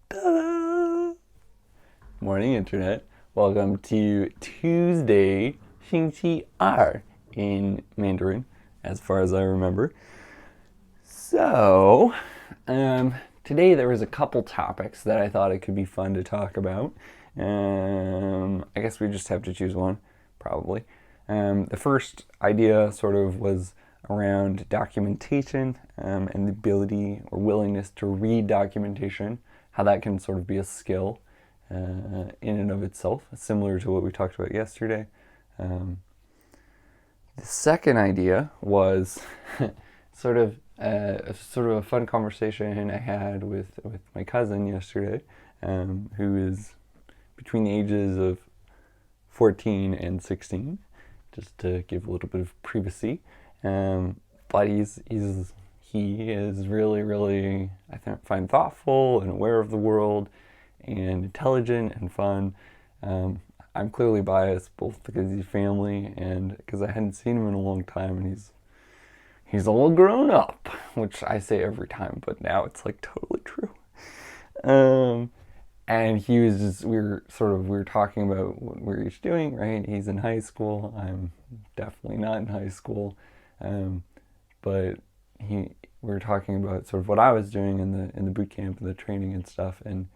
Ta-da! Morning, Internet. Welcome to Tuesday, 星期二 in Mandarin, as far as I remember. So, today there was a couple topics that I thought it could be fun to talk about. I guess we just have to choose one, probably. The first idea sort of was around documentation and the ability or willingness to read documentation, how that can sort of be a skill in and of itself, similar to what we talked about yesterday. The second idea was sort of a fun conversation I had with my cousin yesterday, who is between the ages of 14 and 16, just to give a little bit of privacy. But he is really, I find thoughtful and aware of the world and intelligent and fun. I'm clearly biased, both because he's family and because I hadn't seen him in a long time, and he's all grown up, which I say every time, but now it's like totally true. And he was just we were talking about what we're each doing, right? He's in high school. I'm definitely not in high school, but we were talking about sort of what I was doing in the boot camp and the training and stuff, and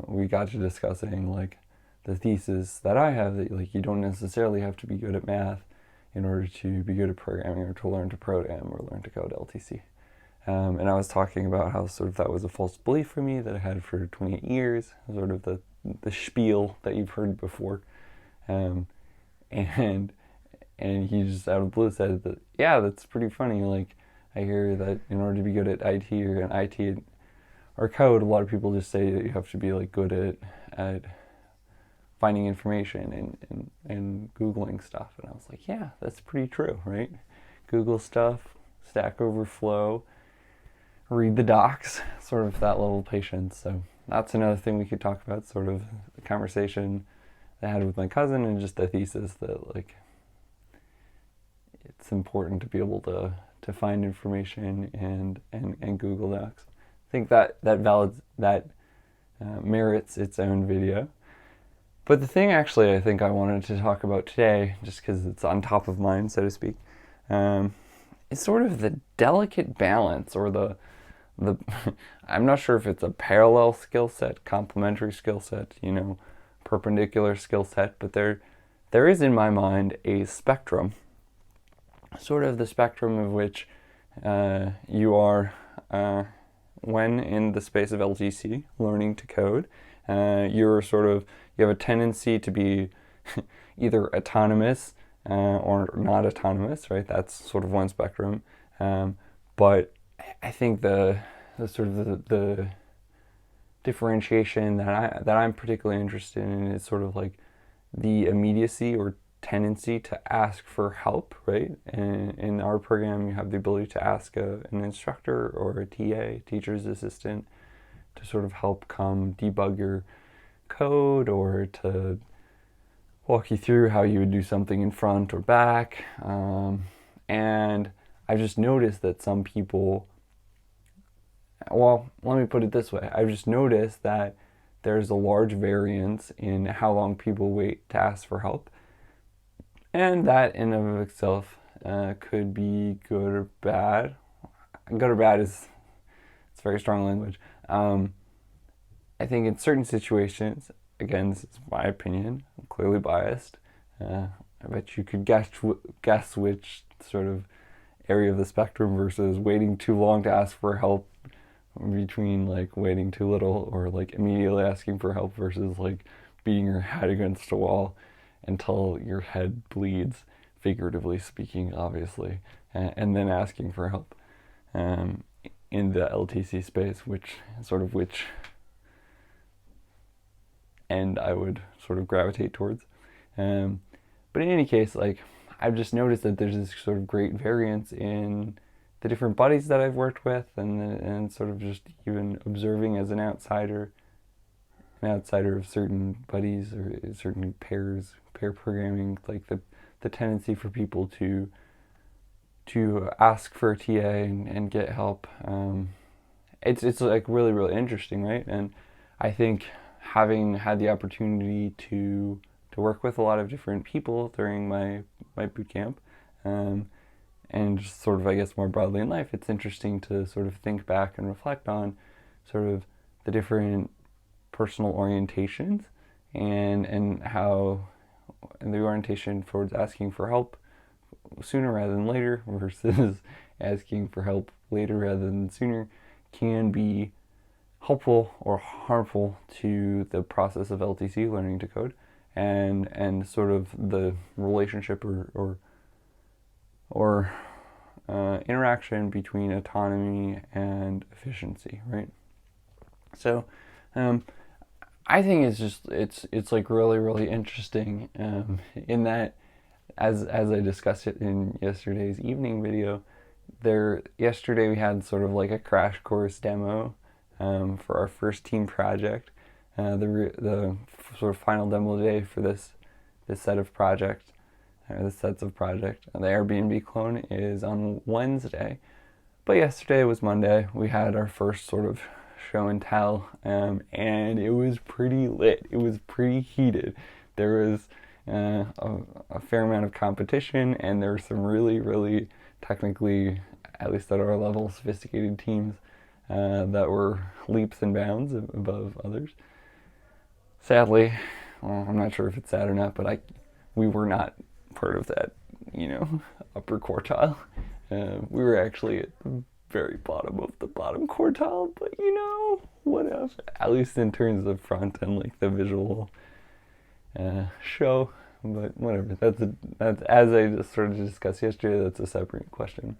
we got to discussing like the thesis that I have, that like you don't necessarily have to be good at math in order to be good at programming or to learn to program or learn to code LTC. And I was talking about how sort of that was a false belief for me that I had for 28 years, sort of the spiel that you've heard before. And he just out of the blue said that, yeah, that's pretty funny. Like, I hear that in order to be good at IT or code, a lot of people just say that you have to be like good at finding information and Googling stuff. And I was like, yeah, that's pretty true, right? Google stuff, Stack Overflow, read the docs, sort of that level of patience. So that's another thing we could talk about, sort of the conversation I had with my cousin and just the thesis that like it's important to be able to find information and Google Docs. I think that merits its own video. But the thing actually I think I wanted to talk about today, just because it's on top of mind, so to speak, is sort of the delicate balance or the I'm not sure if it's a parallel skill set, complementary skill set, perpendicular skill set, but there is in my mind a spectrum, sort of the spectrum of which you are when in the space of LGC learning to code. You have a tendency to be either autonomous or not autonomous, right? That's sort of one spectrum. But I think the differentiation that I'm particularly interested in is sort of like the immediacy or tendency to ask for help, right? And in our program, you have the ability to ask an instructor or a TA, teacher's assistant, to sort of help come debug your code or to walk you through how you would do something in front or back. And I've just noticed that some people, well, let me put it this way. I've just noticed that there's a large variance in how long people wait to ask for help. And that in and of itself could be good or bad. Good or bad it's very strong language. I think in certain situations, again, this is my opinion, I'm clearly biased. I bet you could guess which sort of area of the spectrum versus waiting too long to ask for help, between like waiting too little or like immediately asking for help versus like beating your head against a wall until your head bleeds, figuratively speaking, obviously, and then asking for help in the LTC space, which end I would sort of gravitate towards. But in any case, like I've just noticed that there's this sort of great variance in the different buddies that I've worked with, and sort of just even observing as an outsider of certain buddies or certain pair programming, like the tendency for people to ask for a TA and get help, it's like really, really interesting, right? And I think having had the opportunity to work with a lot of different people during my boot camp, um, and just sort of, I guess, more broadly in life, it's interesting to sort of think back and reflect on sort of the different personal orientations, and how the orientation towards asking for help sooner rather than later versus asking for help later rather than sooner can be helpful or harmful to the process of LTC, learning to code, and sort of the relationship or interaction between autonomy and efficiency, right? So, um, I think it's like really, really interesting, in that, as I discussed it in yesterday's evening video, yesterday we had sort of like a crash course demo, for our first team project. The sort of final demo day for this set of projects, or the sets of project. The Airbnb clone is on Wednesday, but yesterday was Monday. We had our first sort of show and tell, and it was pretty lit. It was pretty heated. There was a fair amount of competition, and there were some really, really technically, at least at our level, sophisticated teams that were leaps and bounds above others. Sadly, well, I'm not sure if it's sad or not, but we were not part of that, upper quartile. We were actually at the very bottom of the bottom quartile, but whatever. At least in terms of front and like the visual show, but whatever. That's as I just sort of discussed yesterday. That's a separate question.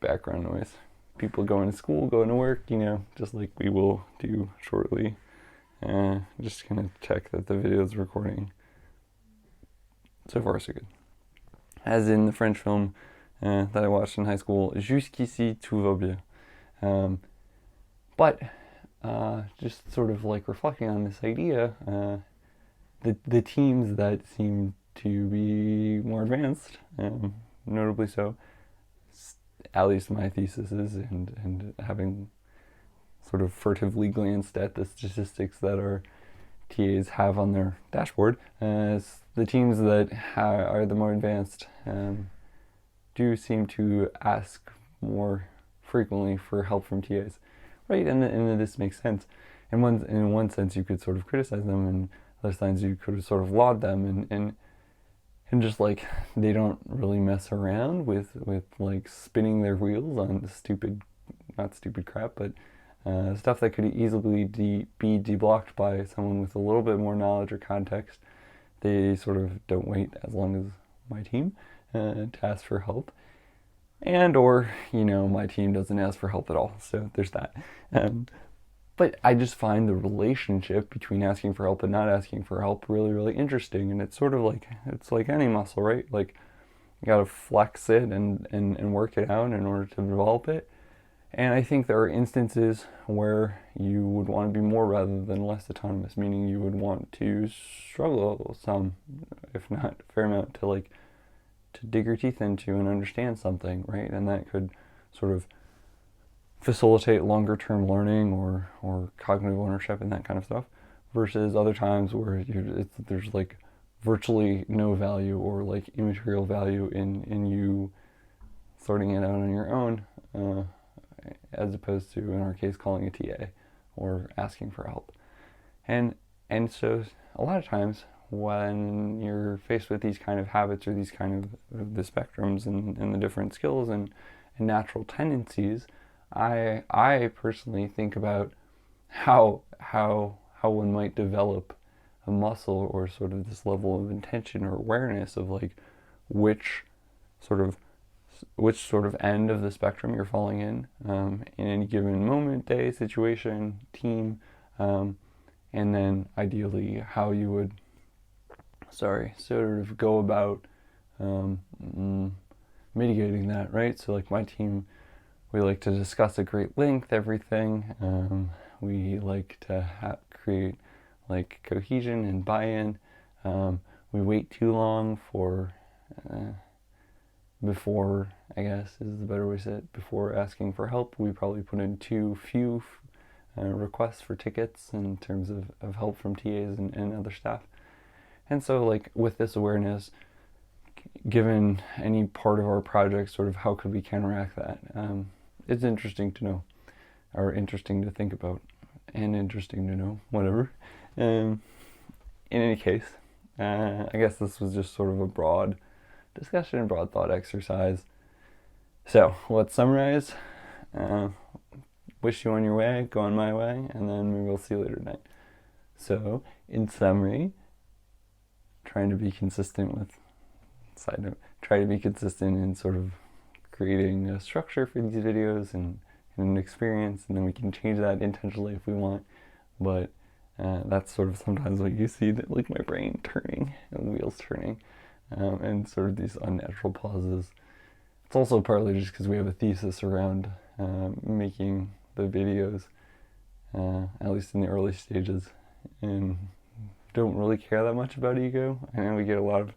Background noise. People going to school, going to work, just like we will do shortly. Just gonna check that the video is recording. So far, so good. As in the French film that I watched in high school, Jusqu'ici tout va bien. But just sort of like reflecting on this idea, the teams that seem to be more advanced, notably so, at least my thesis is, and having sort of furtively glanced at the statistics that our TAs have on their dashboard, the teams that are the more advanced do seem to ask more frequently for help from TAs, right? And this makes sense. In one sense, you could sort of criticize them, and other times you could sort of laud them, and just like they don't really mess around with like spinning their wheels on not stupid crap, but stuff that could easily be deblocked by someone with a little bit more knowledge or context. They sort of don't wait as long as my team to ask for help, or my team doesn't ask for help at all. So there's that. But I just find the relationship between asking for help and not asking for help really, really interesting. And it's sort of like, it's like any muscle, right? Like you gotta flex it and work it out in order to develop it. And I think there are instances where you would want to be more rather than less autonomous, meaning you would want to struggle some, if not a fair amount, to dig your teeth into and understand something, right? And that could sort of facilitate longer term learning or cognitive ownership and that kind of stuff, versus other times where there's like virtually no value or like immaterial value in you sorting it out on your own, as opposed to, in our case, calling a TA or asking for help. And so a lot of times when you're faced with these kind of habits or these kind of the spectrums and the different skills and natural tendencies, I personally think about how one might develop a muscle or sort of this level of intention or awareness of like which sort of end of the spectrum you're falling in any given moment, day, situation, team, and then ideally how you would sort of go about mitigating that, right? So like my team, we like to discuss at great length everything. We like to create like cohesion and buy-in. We wait too long for before, I guess is the better way to say it, before asking for help, we probably put in too few requests for tickets in terms of help from TAs and other staff. And so, like, with this awareness, given any part of our project, sort of how could we counteract that? It's interesting to know, or interesting to think about, and interesting to know, whatever. In any case, I guess this was just sort of a broad discussion, broad thought exercise. So let's summarize. Wish you on your way, go on my way, and then maybe we'll see you later tonight. So, in summary, trying to be consistent with, side note, try to be consistent in sort of creating a structure for these videos and an experience, and then we can change that intentionally if we want. But that's sort of sometimes what you see, that like my brain turning and wheels turning, and sort of these unnatural pauses. It's also partly just because we have a thesis around making the videos, at least in the early stages, and don't really care that much about ego. I know we get a lot of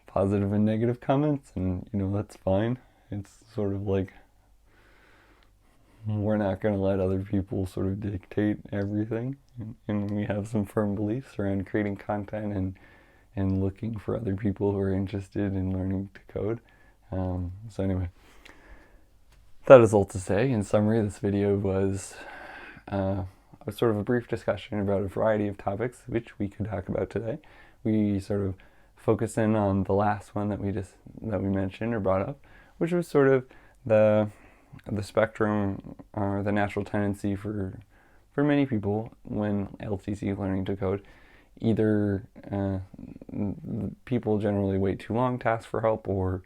positive and negative comments, and that's fine. It's sort of like we're not going to let other people sort of dictate everything, and we have some firm beliefs around creating content and looking for other people who are interested in learning to code. So anyway, that is all to say. In summary, this video was sort of a brief discussion about a variety of topics which we could talk about today. We sort of focus in on the last one that we mentioned or brought up, which was sort of the spectrum or the natural tendency for many people when LTC, learning to code. Either people generally wait too long to ask for help, or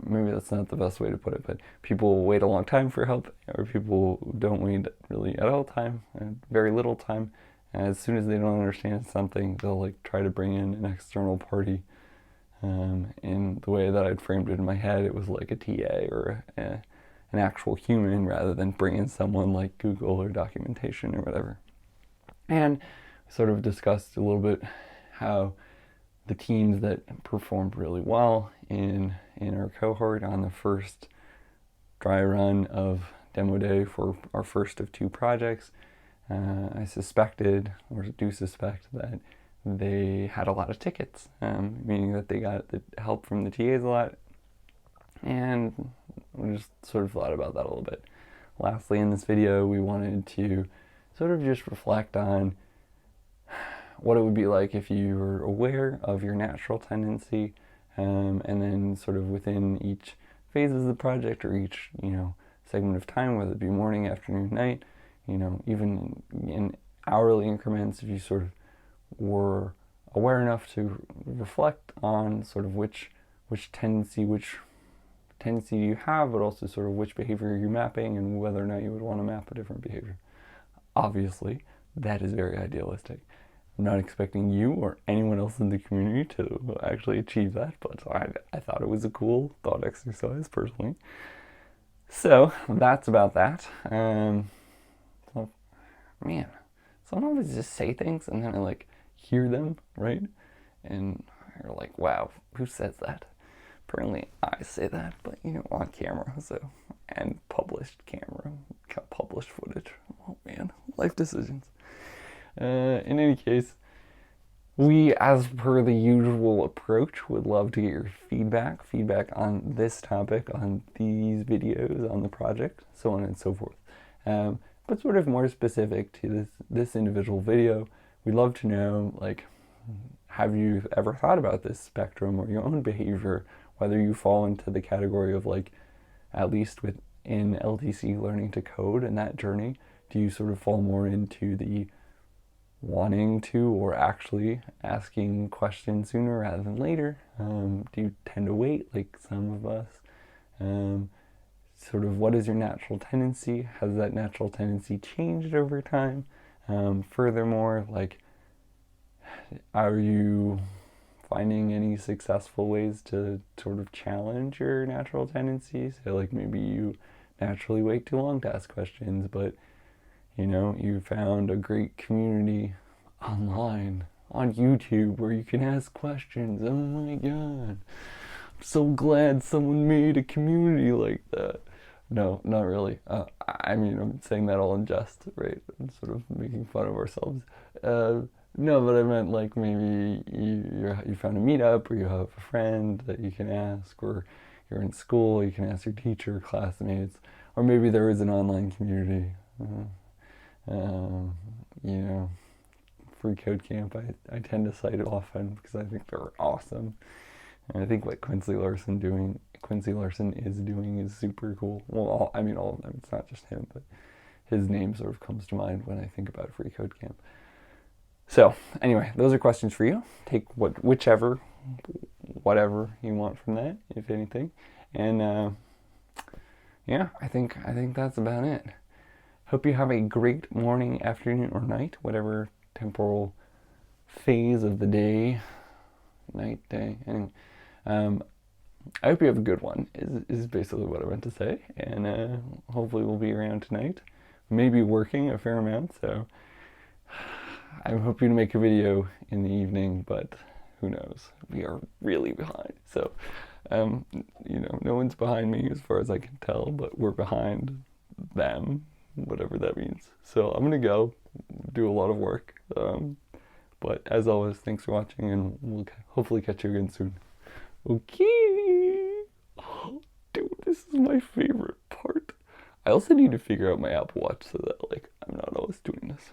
maybe that's not the best way to put it, but people wait a long time for help, or people don't wait really at all time, very little time. As soon as they don't understand something, they'll like try to bring in an external party. In the way that I'd framed it in my head, it was like a TA or an actual human, rather than bringing someone like Google or documentation or whatever. And we sort of discussed a little bit how the teams that performed really well in our cohort on the first dry run of demo day for our first of 2 projects, I suspected, or do suspect, that they had a lot of tickets, meaning that they got the help from the TAs a lot, and we just sort of thought about that a little bit. Lastly, in this video, we wanted to sort of just reflect on what it would be like if you were aware of your natural tendency, and then sort of within each phase of the project, or each segment of time, whether it be morning, afternoon, night, even in hourly increments, if you sort of were aware enough to reflect on sort of which tendency do you have, but also sort of which behavior you're mapping, and whether or not you would want to map a different behavior. Obviously, that is very idealistic. I'm not expecting you or anyone else in the community to actually achieve that, but I thought it was a cool thought exercise personally. So that's about that. So, man, sometimes I just say things and then I like hear them, right? And you're like, wow, who says that? Apparently I say that, but on camera, so, and published footage. Oh man, life decisions. In any case, we, as per the usual approach, would love to get your feedback on this topic, on these videos, on the project, so on and so forth. But sort of more specific to this individual video, we'd love to know, like, have you ever thought about this spectrum or your own behavior, whether you fall into the category of, like, at least within LTC learning to code and that journey, do you sort of fall more into the wanting to or actually asking questions sooner rather than later? Do you tend to wait like some of us? Sort of what is your natural tendency? Has that natural tendency changed over time? Furthermore, like, are you finding any successful ways to sort of challenge your natural tendencies? So like maybe you naturally wait too long to ask questions, but you found a great community online on YouTube where you can ask questions. Oh my god. I'm so glad someone made a community like that. No, not really. I mean, I'm saying that all in jest, right? I'm sort of making fun of ourselves. Uh, no, but I meant like maybe you found a meetup, or you have a friend that you can ask, or you're in school, you can ask your teacher, classmates, or maybe there is an online community. Um, you know, Free Code Camp. I tend to cite it often because I think they're awesome. And I think what Quincy Larson is doing is super cool. Well, I mean, all of them. It's not just him, but his name sort of comes to mind when I think about Free Code Camp. So, anyway, those are questions for you. Take whatever you want from that, if anything. And yeah, I think that's about it. Hope you have a great morning, afternoon, or night, whatever temporal phase of the day, night, day. Anyway, I hope you have a good one, is basically what I meant to say. And hopefully we'll be around tonight. Maybe working a fair amount, so I'm hoping to make a video in the evening, but who knows? We are really behind. So, no one's behind me as far as I can tell, but we're behind them, whatever that means. So I'm going to go do a lot of work. But as always, thanks for watching, and we'll hopefully catch you again soon. Okay. Oh, dude, this is my favorite part. I also need to figure out my Apple Watch so that, like, I'm not always doing this.